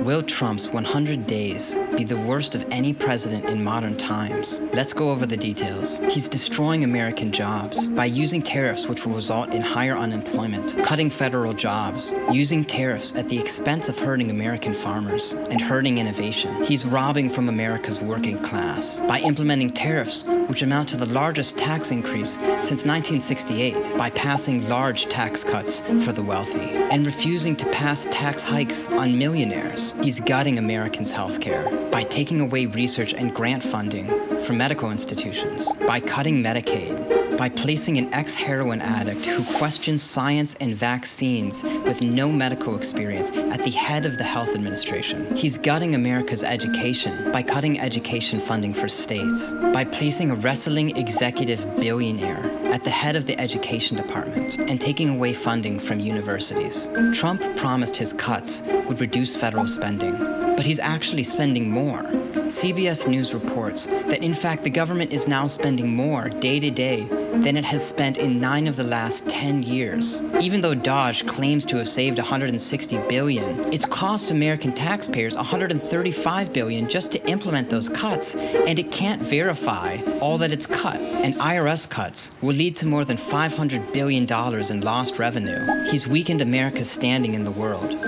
Will Trump's 100 days be the worst of any president in modern times? Let's go over the details. He's destroying American jobs by using tariffs which will result in higher unemployment, cutting federal jobs, using tariffs at the expense of hurting American farmers and hurting innovation. He's robbing from America's working class by implementing tariffs which amount to the largest tax increase since 1968, by passing large tax cuts for the wealthy, and refusing to pass tax hikes on millionaires. He's gutting Americans' healthcare by taking away research and grant funding for medical institutions, by cutting Medicaid, by placing an ex-heroin addict who questions science and vaccines with no medical experience at the head of the health administration. He's gutting America's education by cutting education funding for states, by placing a wrestling executive billionaire at the head of the education department and taking away funding from universities. Trump promised his cuts would reduce federal spending, but he's actually spending more. CBS News reports that in fact the government is now spending more day to day than it has spent in 9 of the last 10 years. Even though DOGE claims to have saved $160 billion, it's cost American taxpayers $135 billion just to implement those cuts, and it can't verify all that it's cut. And IRS cuts will lead to more than $500 billion in lost revenue. He's weakened America's standing in the world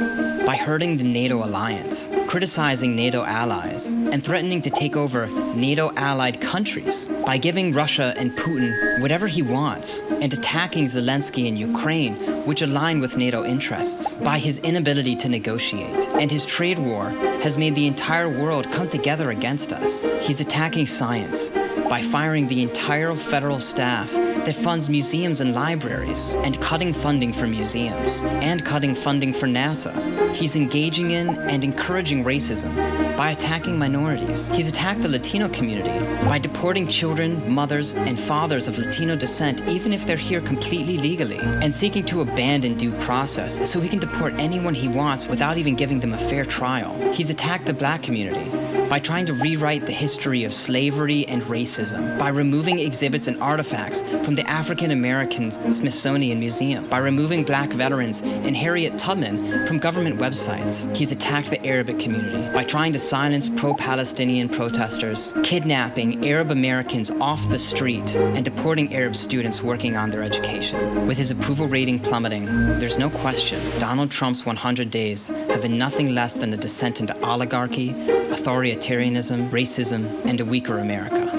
by hurting the NATO alliance, criticizing NATO allies, and threatening to take over NATO-allied countries, by giving Russia and Putin whatever he wants, and attacking Zelensky in Ukraine, which align with NATO interests, by his inability to negotiate. And his trade war has made the entire world come together against us. He's attacking science by firing the entire federal staff that funds museums and libraries, and cutting funding for museums, and cutting funding for NASA. He's engaging in and encouraging racism by attacking minorities. He's attacked the Latino community by deporting children, mothers, and fathers of Latino descent, even if they're here completely legally, and seeking to abandon due process so he can deport anyone he wants without even giving them a fair trial. He's attacked the Black community by trying to rewrite the history of slavery and racism, by removing exhibits and artifacts from the African American Smithsonian Museum, by removing Black veterans and Harriet Tubman from government websites. He's attacked the Arabic community by trying to silence pro-Palestinian protesters, kidnapping Arab Americans off the street, and deporting Arab students working on their education. With his approval rating plummeting, there's no question Donald Trump's 100 days have been nothing less than a descent into oligarchy, authoritarianism, racism, and a weaker America.